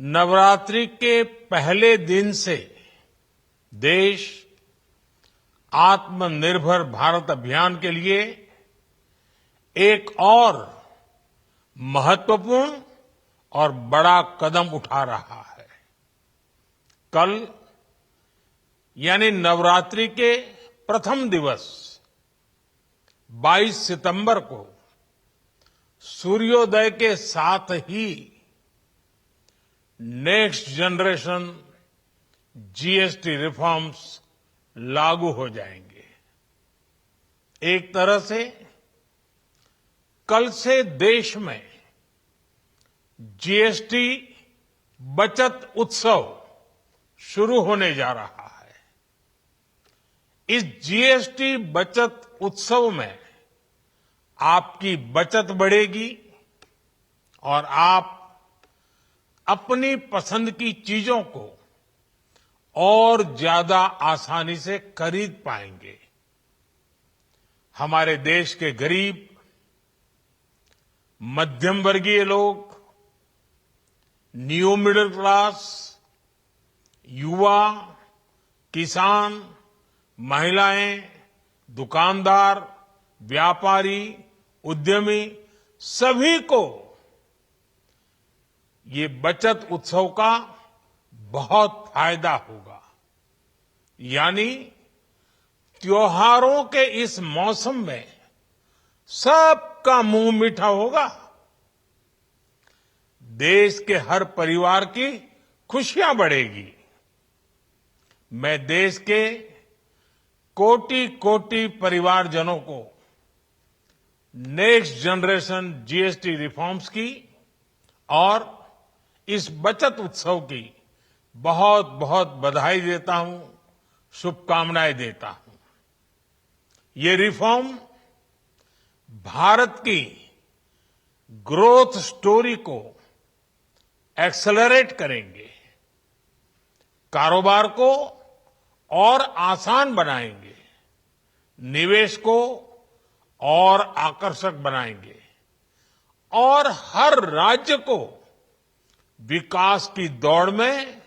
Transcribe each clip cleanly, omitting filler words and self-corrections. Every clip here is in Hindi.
नवरात्रि के पहले दिन से देश आत्मनिर्भर भारत अभियान के लिए एक और महत्वपूर्ण और बड़ा कदम उठा रहा है। कल यानी नवरात्रि के प्रथम दिवस 22 सितंबर को सूर्योदय के साथ ही नेक्स्ट जनरेशन जीएसटी रिफॉर्म्स लागू हो जाएंगे। एक तरह से कल से देश में जीएसटी बचत उत्सव शुरू होने जा रहा है। इस जीएसटी बचत उत्सव में आपकी बचत बढ़ेगी और आप अपनी पसंद की चीजों को और ज्यादा आसानी से खरीद पाएंगे। हमारे देश के गरीब, मध्यम वर्गीय लोग, न्यू मिडिल क्लास, युवा, किसान, महिलाएं, दुकानदार, व्यापारी, उद्यमी सभी को ये बचत उत्सव का बहुत फायदा होगा। यानी त्योहारों के इस मौसम में सबका मुंह मीठा होगा। देश के हर परिवार की खुशियां बढ़ेगी। मैं देश के कोटि कोटि परिवारजनों को नेक्स्ट जनरेशन जीएसटी रिफॉर्म्स की और इस बचत उत्सव की बहुत बहुत बधाई देता हूं, शुभकामनाएं देता हूं। ये रिफॉर्म भारत की ग्रोथ स्टोरी को एक्सेलरेट करेंगे, कारोबार को और आसान बनाएंगे, निवेश को और आकर्षक बनाएंगे और हर राज्य को विकास की दौड़ में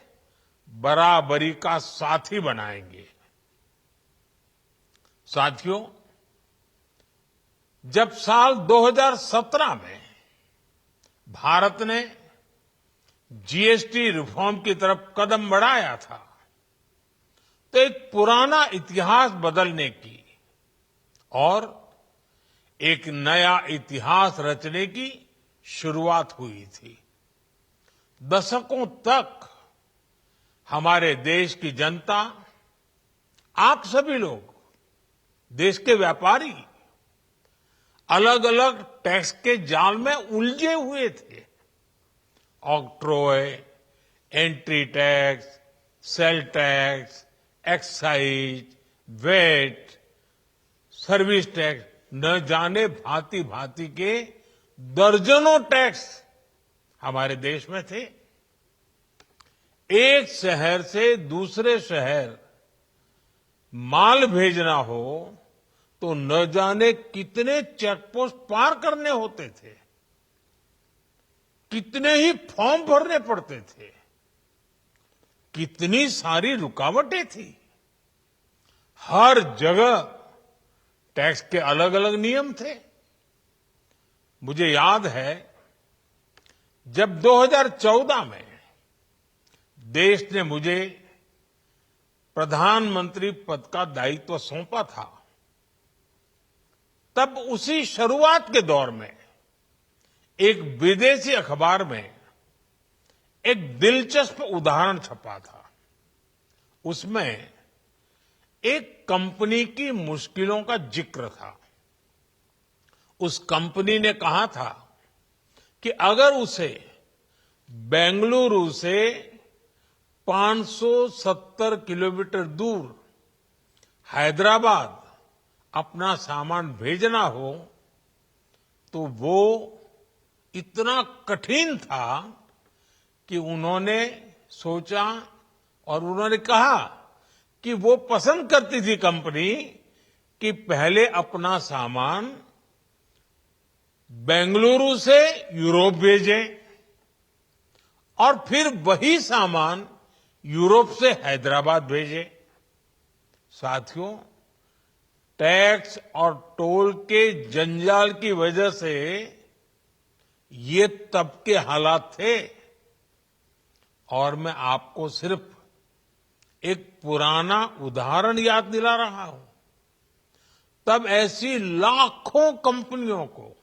बराबरी का साथी बनाएंगे। साथियों, जब साल 2017 में भारत ने जीएसटी रिफॉर्म की तरफ कदम बढ़ाया था, तो एक पुराना इतिहास बदलने की और एक नया इतिहास रचने की शुरुआत हुई थी। दशकों तक हमारे देश की जनता, आप सभी लोग, देश के व्यापारी अलग अलग टैक्स के जाल में उलझे हुए थे। Octroi, entry tax, sale tax, excise, VAT, service tax, न जाने भांति भांति के दर्जनों टैक्स हमारे देश में थे। एक शहर से दूसरे शहर माल भेजना हो तो न जाने कितने चेकपोस्ट पार करने होते थे, कितने ही फॉर्म भरने पड़ते थे, कितनी सारी रुकावटें थी। हर जगह टैक्स के अलग अलग नियम थे। मुझे याद है जब 2014 में देश ने मुझे प्रधानमंत्री पद का दायित्व सौंपा था, तब उसी शुरुआत के दौर में एक विदेशी अखबार में एक दिलचस्प उदाहरण छपा था। उसमें एक कंपनी की मुश्किलों का जिक्र था। उस कंपनी ने कहा था कि अगर उसे बेंगलुरु से 570 किलोमीटर दूर हैदराबाद अपना सामान भेजना हो तो वो इतना कठिन था कि उन्होंने सोचा और उन्होंने कहा कि वो पसंद करती थी कंपनी कि पहले अपना सामान बेंगलुरु से यूरोप भेजें और फिर वही सामान यूरोप से हैदराबाद भेजे। साथियों, टैक्स और टोल के जंजाल की वजह से ये तब के हालात थे। और मैं आपको सिर्फ एक पुराना उदाहरण याद दिला रहा हूं। तब ऐसी लाखों कंपनियों को,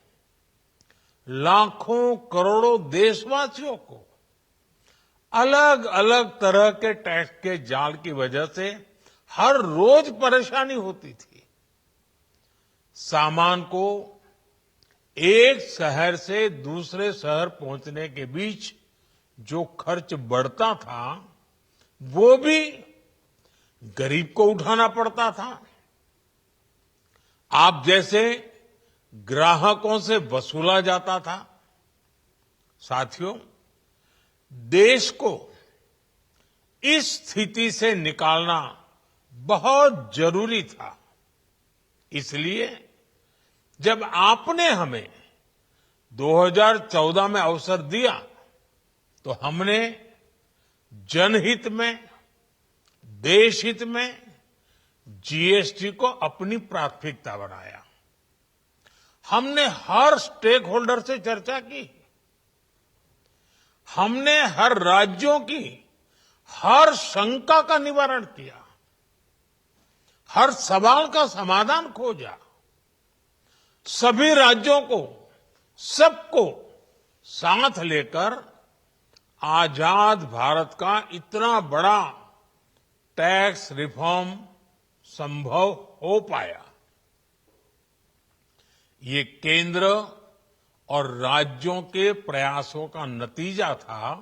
लाखों करोड़ों देशवासियों को अलग अलग तरह के टैक्स के जाल की वजह से हर रोज परेशानी होती थी। सामान को एक शहर से दूसरे शहर पहुंचने के बीच जो खर्च बढ़ता था, वो भी गरीब को उठाना पड़ता था। आप जैसे ग्राहकों से वसूला जाता था। साथियों, देश को इस स्थिति से निकालना बहुत जरूरी था। इसलिए जब आपने हमें 2014 में अवसर दिया, तो हमने जनहित में, देशहित में जीएसटी को अपनी प्राथमिकता बनाया। हमने हर स्टेक होल्डर से चर्चा की। हमने हर राज्यों की हर शंका का निवारण किया, हर सवाल का समाधान खोजा। सभी राज्यों को, सबको साथ लेकर आजाद भारत का इतना बड़ा टैक्स रिफॉर्म संभव हो पाया। ये केंद्र और राज्यों के प्रयासों का नतीजा था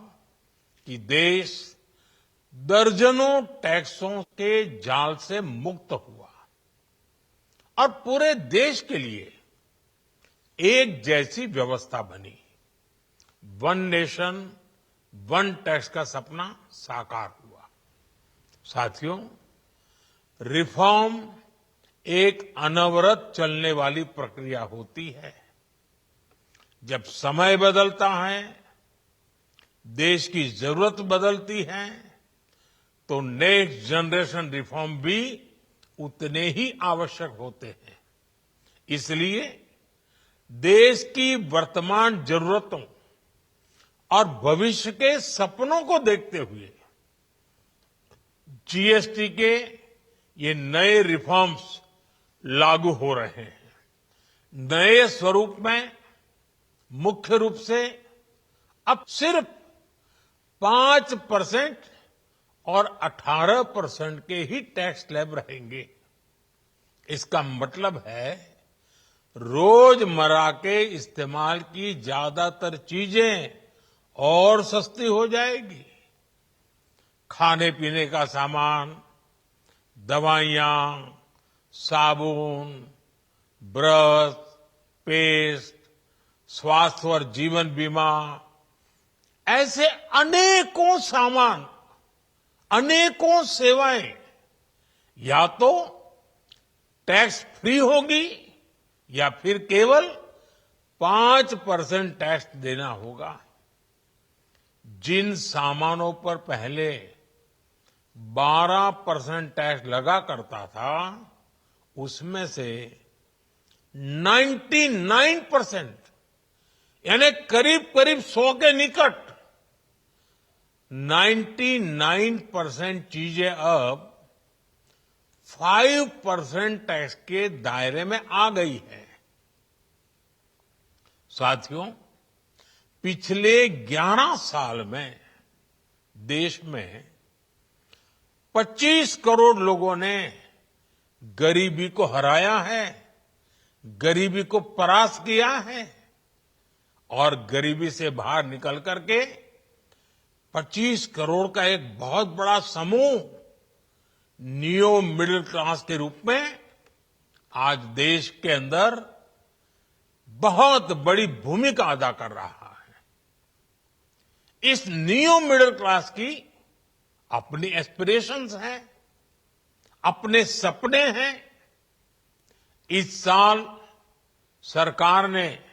कि देश दर्जनों टैक्सों के जाल से मुक्त हुआ और पूरे देश के लिए एक जैसी व्यवस्था बनी। वन नेशन वन टैक्स का सपना साकार हुआ। साथियों, रिफॉर्म एक अनवरत चलने वाली प्रक्रिया होती है। जब समय बदलता है, देश की जरूरत बदलती है, तो नेक्स्ट जनरेशन रिफॉर्म भी उतने ही आवश्यक होते हैं। इसलिए देश की वर्तमान जरूरतों और भविष्य के सपनों को देखते हुए जीएसटी के ये नए रिफॉर्म्स लागू हो रहे हैं। नए स्वरूप में मुख्य रूप से अब सिर्फ 5% और 18% के ही टैक्स स्लैब रहेंगे। इसका मतलब है रोजमर्रा के इस्तेमाल की ज्यादातर चीजें और सस्ती हो जाएगी। खाने पीने का सामान, दवाइयां, साबुन, ब्रश, पेस्ट, स्वास्थ्य और जीवन बीमा, ऐसे अनेकों सामान, अनेकों सेवाएं या तो टैक्स फ्री होगी या फिर केवल 5% टैक्स देना होगा। जिन सामानों पर पहले 12% टैक्स लगा करता था, उसमें से 99% यानी करीब करीब 100 के निकट 99% चीजें अब 5% टैक्स के दायरे में आ गई है। साथियों, पिछले 11 साल में देश में 25 करोड़ लोगों ने गरीबी को हराया है, गरीबी को परास्त किया है और गरीबी से बाहर निकल करके 25 करोड़ का एक बहुत बड़ा समूह नियो मिडिल क्लास के रूप में आज देश के अंदर बहुत बड़ी भूमिका अदा कर रहा है। इस नियो मिडिल क्लास की अपनी एस्पिरेशंस हैं, अपने सपने हैं। इस साल सरकार ने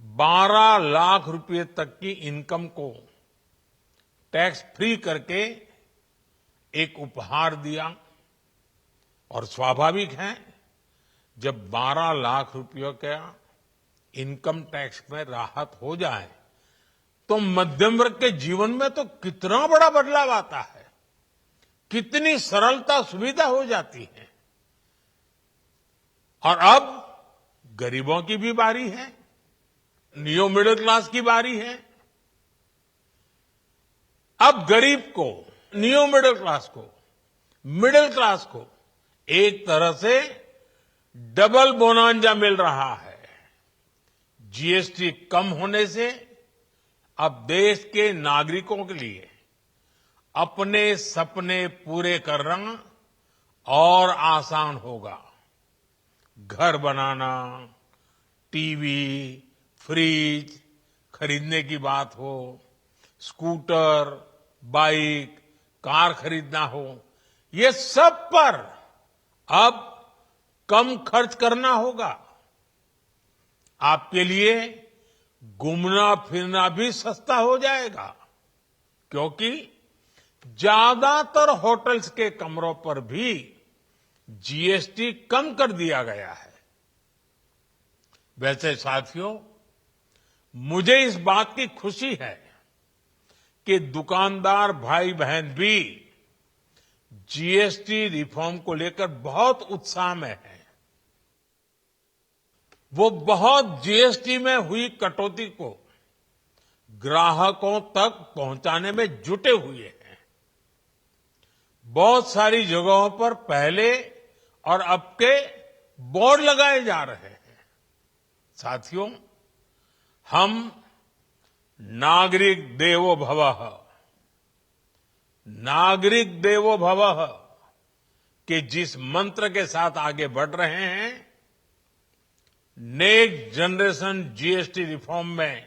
12 लाख रुपए तक की इनकम को टैक्स फ्री करके एक उपहार दिया। और स्वाभाविक है, जब 12 लाख रुपयों का इनकम टैक्स में राहत हो जाए तो मध्यम वर्ग के जीवन में तो कितना बड़ा बदलाव आता है, कितनी सरलता सुविधा हो जाती है। और अब गरीबों की भी बारी है, नियो मिडिल क्लास की बारी है। अब गरीब को, नियो मिडिल क्लास को एक तरह से डबल बोनांजा मिल रहा है। जीएसटी कम होने से अब देश के नागरिकों के लिए अपने सपने पूरे करना और आसान होगा। घर बनाना, टीवी, फ्रिज खरीदने की बात हो, स्कूटर, बाइक, कार खरीदना हो, ये सब पर अब कम खर्च करना होगा। आपके लिए घूमना फिरना भी सस्ता हो जाएगा, क्योंकि ज्यादातर होटल्स के कमरों पर भी जीएसटी कम कर दिया गया है। वैसे साथियों, मुझे इस बात की खुशी है कि दुकानदार भाई बहन भी जीएसटी रिफॉर्म को लेकर बहुत उत्साह में हैं। वो बहुत जीएसटी में हुई कटौती को ग्राहकों तक पहुंचाने में जुटे हुए हैं। बहुत सारी जगहों पर पहले और अब के बोर्ड लगाए जा रहे हैं। साथियों, हम नागरिक देवो भवः के जिस मंत्र के साथ आगे बढ़ रहे हैं, नेक्स्ट जनरेशन जीएसटी रिफॉर्म में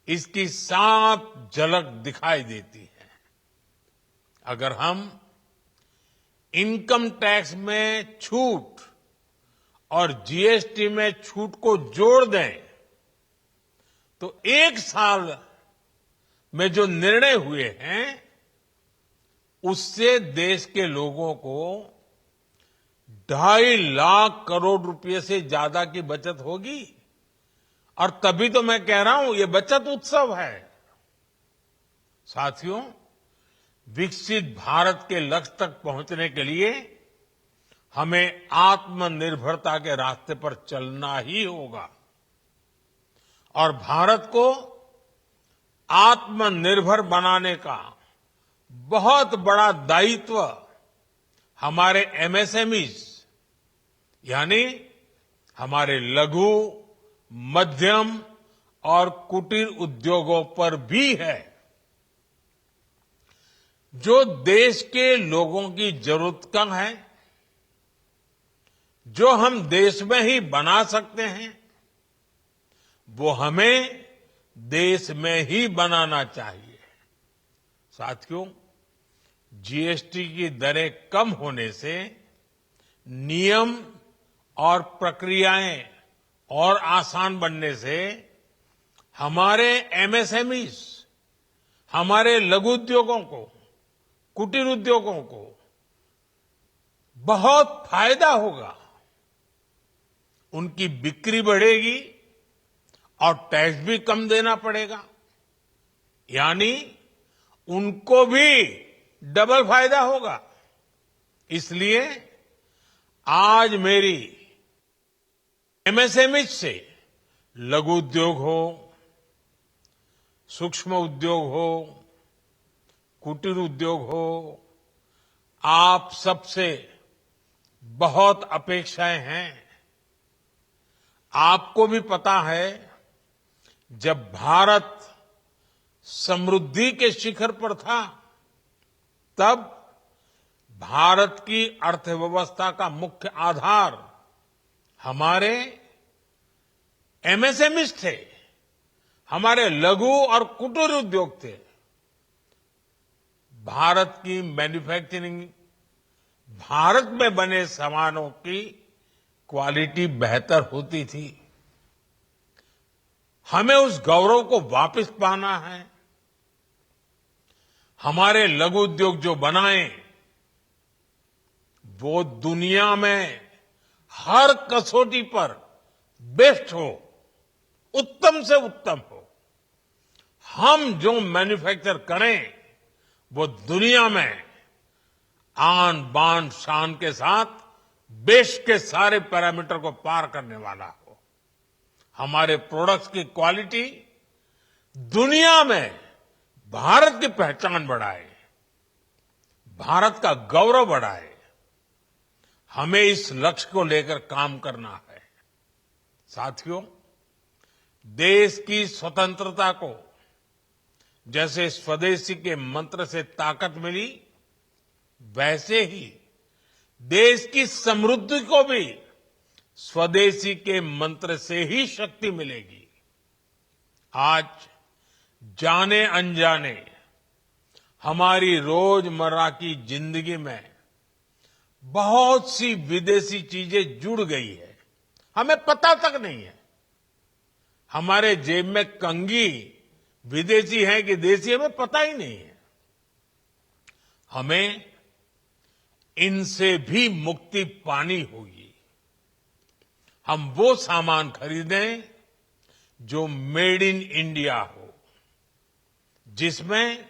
इसकी साफ झलक दिखाई देती है। अगर हम इनकम टैक्स में छूट और जीएसटी में छूट को जोड़ दें तो एक साल में जो निर्णय हुए हैं उससे देश के लोगों को 2.5 लाख करोड़ रुपए से ज्यादा की बचत होगी। और तभी तो मैं कह रहा हूं, ये बचत उत्सव है। साथियों, विकसित भारत के लक्ष्य तक पहुंचने के लिए हमें आत्मनिर्भरता के रास्ते पर चलना ही होगा। और भारत को आत्मनिर्भर बनाने का बहुत बड़ा दायित्व हमारे एमएसएमईज यानी हमारे लघु, मध्यम और कुटीर उद्योगों पर भी है, जो देश के लोगों की जरूरत कम है, जो हम देश में ही बना सकते हैं, वो हमें देश में ही बनाना चाहिए। साथियों, जीएसटी की दरें कम होने से नियम और प्रक्रियाएं और आसान बनने से हमारे एमएसएमईज, हमारे लघु उद्योगों को, कुटीर उद्योगों को बहुत फायदा होगा। उनकी बिक्री बढ़ेगी और टैक्स भी कम देना पड़ेगा, यानी उनको भी डबल फायदा होगा। इसलिए आज मेरी एमएसएमई से लघु उद्योग हो, सूक्ष्म उद्योग हो, कुटीर उद्योग हो, आप सबसे बहुत अपेक्षाएं हैं। आपको भी पता है, जब भारत समृद्धि के शिखर पर था, तब भारत की अर्थव्यवस्था का मुख्य आधार हमारे एमएसएमईज थे, हमारे लघु और कुटीर उद्योग थे। भारत की मैन्युफैक्चरिंग, भारत में बने सामानों की क्वालिटी बेहतर होती थी। हमें उस गौरव को वापस पाना है। हमारे लघु उद्योग जो बनाए वो दुनिया में हर कसौटी पर बेस्ट हो, उत्तम से उत्तम हो। हम जो मैन्युफैक्चर करें वो दुनिया में आन बान शान के साथ देश के सारे पैरामीटर को पार करने वाला हो। हमारे प्रोडक्ट्स की क्वालिटी दुनिया में भारत की पहचान बढ़ाए, भारत का गौरव बढ़ाए। हमें इस लक्ष्य को लेकर काम करना है। साथियों, देश की स्वतंत्रता को जैसे स्वदेशी के मंत्र से ताकत मिली, वैसे ही देश की समृद्धि को भी स्वदेशी के मंत्र से ही शक्ति मिलेगी। आज जाने अनजाने हमारी रोजमर्रा की जिंदगी में बहुत सी विदेशी चीजें जुड़ गई है, हमें पता तक नहीं है। हमारे जेब में कंघी विदेशी है कि देसी, हमें पता ही नहीं है। हमें इनसे भी मुक्ति पानी होगी। हम वो सामान खरीदें जो मेड इन इंडिया हो, जिसमें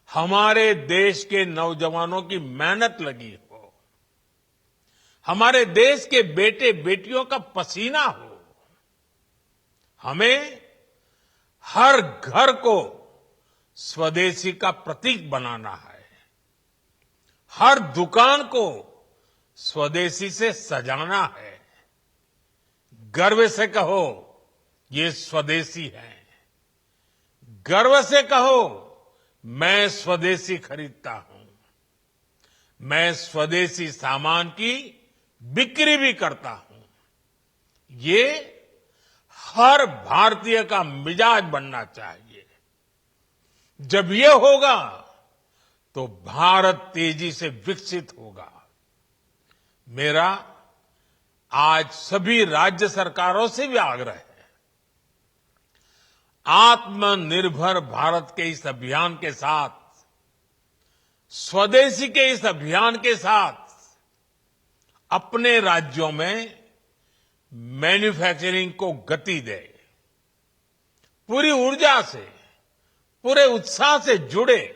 हमारे देश के नौजवानों की मेहनत लगी हो, हमारे देश के बेटे बेटियों का पसीना हो। हमें हर घर को स्वदेशी का प्रतीक बनाना है, हर दुकान को स्वदेशी से सजाना है। गर्व से कहो ये स्वदेशी है, गर्व से कहो मैं स्वदेशी खरीदता हूं, मैं स्वदेशी सामान की बिक्री भी करता हूं। ये हर भारतीय का मिजाज बनना चाहिए। जब ये होगा तो भारत तेजी से विकसित होगा। मेरा आज सभी राज्य सरकारों से भी आग्रह है, आत्मनिर्भर भारत के इस अभियान के साथ, स्वदेशी के इस अभियान के साथ अपने राज्यों में मैन्युफैक्चरिंग को गति दे, पूरी ऊर्जा से, पूरे उत्साह से जुड़े,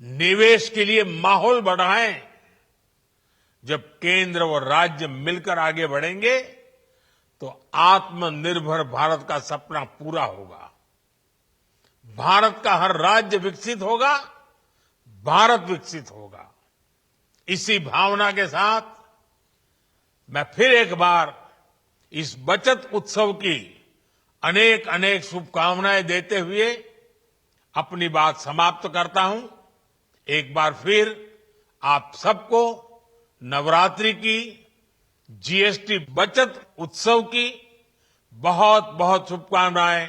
निवेश के लिए माहौल बढ़ाएं। जब केंद्र और राज्य मिलकर आगे बढ़ेंगे तो आत्मनिर्भर भारत का सपना पूरा होगा। भारत का हर राज्य विकसित होगा, भारत विकसित होगा। इसी भावना के साथ मैं फिर एक बार इस बचत उत्सव की अनेक अनेक शुभकामनाएं देते हुए अपनी बात समाप्त करता हूं। एक बार फिर आप सबको नवरात्रि की, जीएसटी बचत उत्सव की बहुत बहुत शुभकामनाएं।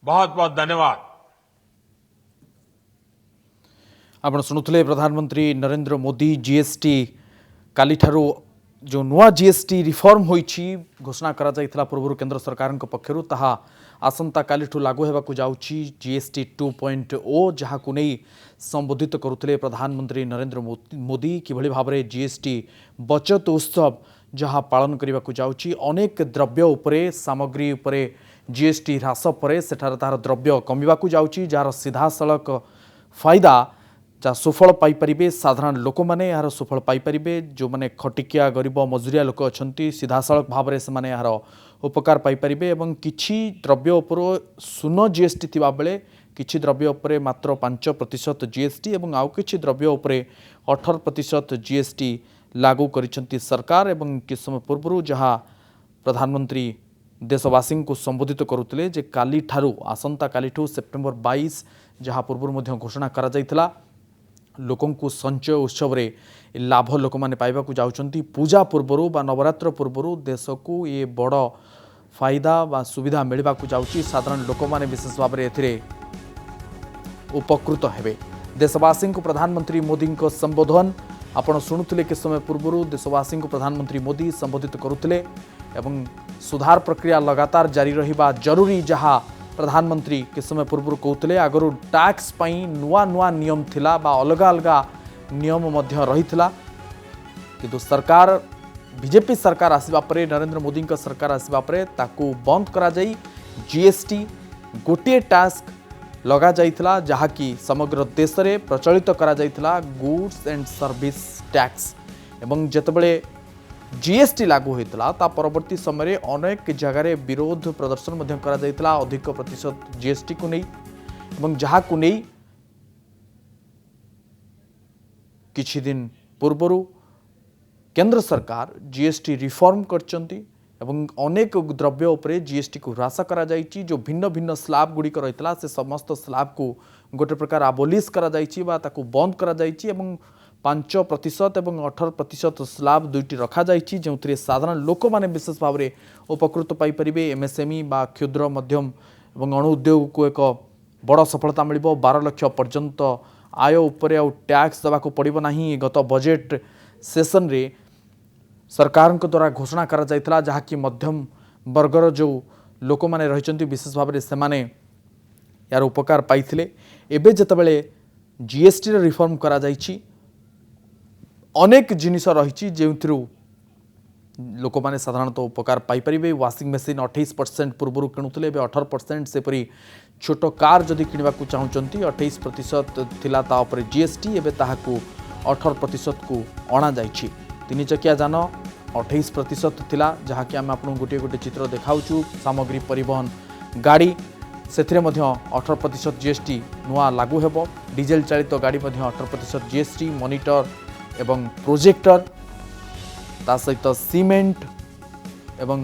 बहुत बहुत धन्यवाद। आपण शुणुले प्रधानमंत्री नरेंद्र मोदी जीएसटी काली ठारू जो नुआ जीएसटी रिफॉर्म होईछि घोषणा करा जाइथिला पूर्व केंद्र सरकार पक्षरु ताहा आसंता कालीठू लागू हेबाकू जाउछि जीएसटी 2.0 जहाकू नहीं संबोधित करुथिले प्रधानमंत्री नरेंद्र मोदी किभଳି भाबरे जीएसटी बचत उत्सव जहाँ पालन करने जाउछि अनेक द्रव्य उपरे सामग्री उपरे जीएसटी ह्रास पर सेठार तार द्रव्य कमिबाकू जाउछि जार सीधा सड़क फायदा जहाँ सुफल पाइपर साधारण लोक मैंने यार सुफल पाइपर जो मैंने खटिकिया गरीब मजुरिया लोक अच्छा सीधा सड़क भाव में से यार उपकार पाइपर एवं किछि द्रव्य उपर शून्य जीएसटी थिबा बेले किछि द्रव्य उपर मात्र 5% जीएसटी एवं आउ किछि द्रव्य उपर 18% जीएसटी लागू करिसेंती सरकार एवं किछ समय पूर्व जहाँ प्रधानमंत्री देशवासी को संबोधित करुले जे काली ठारू आसंता कालीठू सेप्टेम्बर 22 जहाँ पूर्व मध्य घोषणा करा जाइथिला लोकंकु संचय उत्सव रे लाभ लोक माने पाइबा को जाउछंती पूजा पूर्वरु बा नवरात्र पूर्वरु देश को ये बड़ फायदा बा सुविधा मिलवा को जाउची साधारण लोक माने विशेष भाव में एथिरे उपकृत हेबे। देशवासी को प्रधानमंत्री मोदी को संबोधन आपण शुणुले कि समय पूर्व देशवासी को प्रधानमंत्री मोदी संबोधित करुले एवं सुधार प्रक्रिया लगातार जारी रहिबा जरूरी जहाँ प्रधानमंत्री किस समय पूर्व कहते आगु टैक्स नुआ नुआ नियम थिला बा अलग अलग नियम मध्य रहिथिला किंतु सरकार बीजेपी सरकार आसिबा परे नरेंद्र मोदी का सरकार आसिबा परे ताकू बंद करा जाई जीएसटी गोटे टास्क लगा जाइथिला जहाँकि समग्र देश में प्रचलित करा जाइथिला गुड्स एंड सर्विस टैक्स एवं जेतबेले जीएसटी लागू होता ता परवर्ती समय अनेक जगह विरोध प्रदर्शन मध्य करा जाइथिला अधिक प्रतिशत जीएसटी को नहीं एवं जहाँ को नहीं किछि दिन पूर्वरु केंद्र सरकार जीएसटी रिफॉर्म करचंती एवं अनेक द्रव्य उपरे जीएसटी को ह्रास करा जाइछि जो भिन्न भिन्न स्लैब गुड़ी रहितला से समस्त स्लैब को गोटे प्रकार आबोलिश करा जाइछि बा ताकू बंद करा जाइछि एवं 5% एवं 18% स्लैब दुईटी रखा जाइछि जोंथरे साधारण लोक माने विशेष भाव में उपकृत पाई परिबे एमएसएमई बा क्षुद्र मध्यम एवं अणु उद्योग को एक बड़ सफलता मिलिबो 12 लाख पर्यंत आय उपरे आ टैक्स देवा को पड़िबो नाही। गत बजेट सेशन रे सरकार द्वारा घोषणा करा जाइतला जहाँ कि मध्यम वर्गर जो लोक माने रहिचंती विशेष भाव में सेमाने यार उपकार पाइथिले एबे जतबेले जीएसटी रे रिफॉर्म करा जाइछि अनेक जिनिस रही जो लोक मैंने साधारणतः उपकार पाइपर वाशिंग मशीन 28% पूर्व किणुले 18% सेपरी छोट कार जदि किणवा चाहूँगी 28% थिला ता उपरे जीएसटी एवं ताहाकू 18% को अणा जाइछि। 3 चकिया जान 28% थिला जहाँ कि आम आपको गोटे गोटे चित्र देखाऊँ सामग्री परिवहन गाड़ी से 18% जीएसटी नुआ लागू हेबो डीजेल चालित गाड़ी 18% जीएसटी मॉनिटर एवं प्रोजेक्टर ता सहित सीमेंट एवं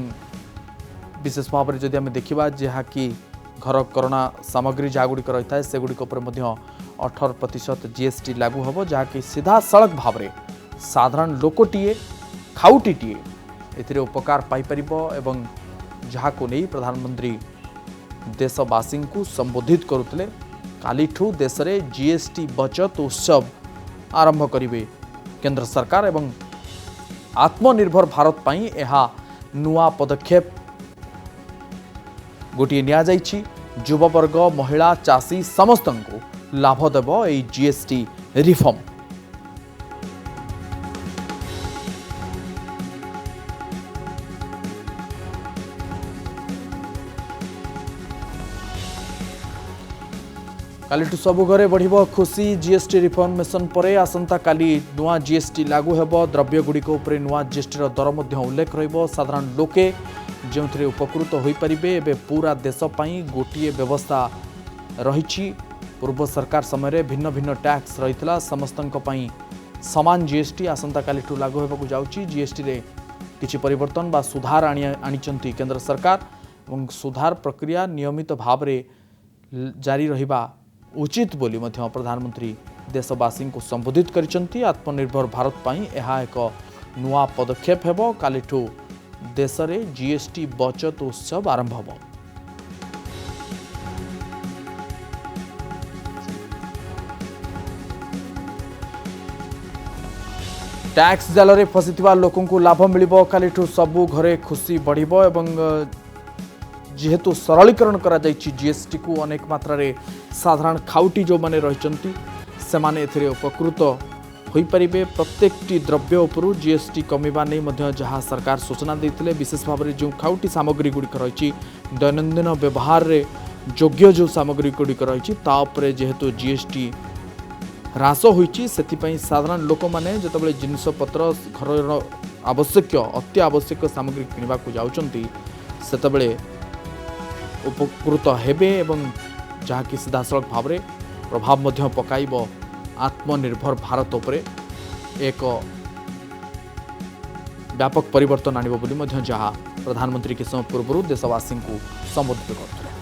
विशेष भाव में जदि आम देखा जहाँ कि घर करणा सामग्री जहाँ गुड़िक रही है से गुड़िक 18% जीएसटी लागू हम जहाँ कि सीधा सड़क भाव में साधारण लोकटीए खाउटीटीए ए उपकार पाइपर एवं जहाँ को नहीं प्रधानमंत्री देशवासी को संबोधित करुले कालीठू देश में जीएसटी बचत उत्सव आरंभ करेंगे केंद्र सरकार एवं आत्मनिर्भर भारत पाई यह नुआ पदक्षेप गोटे नि युववर्ग महिला चाषी समस्त को लाभ देव ये जीएसटी रिफॉर्म। कालीठू सबु घरे बढ़िबो खुशी जीएसटी रिफॉर्मेशन परे आसंता काली नुआ जीएसटी लागू हेबो द्रव्य गुड़िक उपरे नुआ जीएसटी दर मध्य उल्लेख रहिबो साधारण लोके जो उपकृत हो पारिबे एबे पूरा देश पई गोटिए व्यवस्था रहिछि। पूर्व सरकार समय भिन्न भिन्न टैक्स रहितला समस्तंक पई समान जीएसटी आसंता कालीठू लागू हेबाकू जाउछि। जीएसटी रे किछि परिवर्तन बा सुधार आनिचंती केंद्र सरकार एवं सुधार प्रक्रिया नियमित भाव रे जारी रहिबा उचित बोली मध्य प्रधानमंत्री देशवासी को संबोधित करिसंती। आत्मनिर्भर भारत पाई यह एक नुआ पदक्षेप हेबो कालीठू देश में जीएसटी बचत उत्सव आरंभ हेबो। टैक्स जाल रे फसिथिबा लोकन को लाभ मिलिबो कालीठू सबु घरे खुशी बढ़िबो एवं जेहेतु सरलीकरण करा जाइछि जीएसटी को अनेक मात्रा रे साधारण खाउटी जो माने रहिचंती से माने एथिरे उपकृत होई परिबे। प्रत्येकटी द्रव्य उपरु जीएसटी कमिबा नै मध्य जहाँ सरकार सूचना देथिले विशेष भाव में जो खाउटी सामग्री गुड़िक रही दैनंदिन व्यवहार रे योग्य जो सामग्री गुड़िक रही ता उपरे जेहेतु जीएसटी ह्रास होइछि सेथिपई साधारण लोक माने जतबेले जिनिस पत्र घर आवश्यक अति आवश्यक सामग्री किनिबा को जाउचंती सेतबेले उपकृत हेबे एवं जहाँ कि सीधासलख भाव में प्रभाव मध्य पकाइब आत्मनिर्भर भारत उपरे एक व्यापक परिवर्तन आनिब बोली मध्य जहाँ प्रधानमंत्री के समय पूर्व देशवासी को संबोधित करथिले।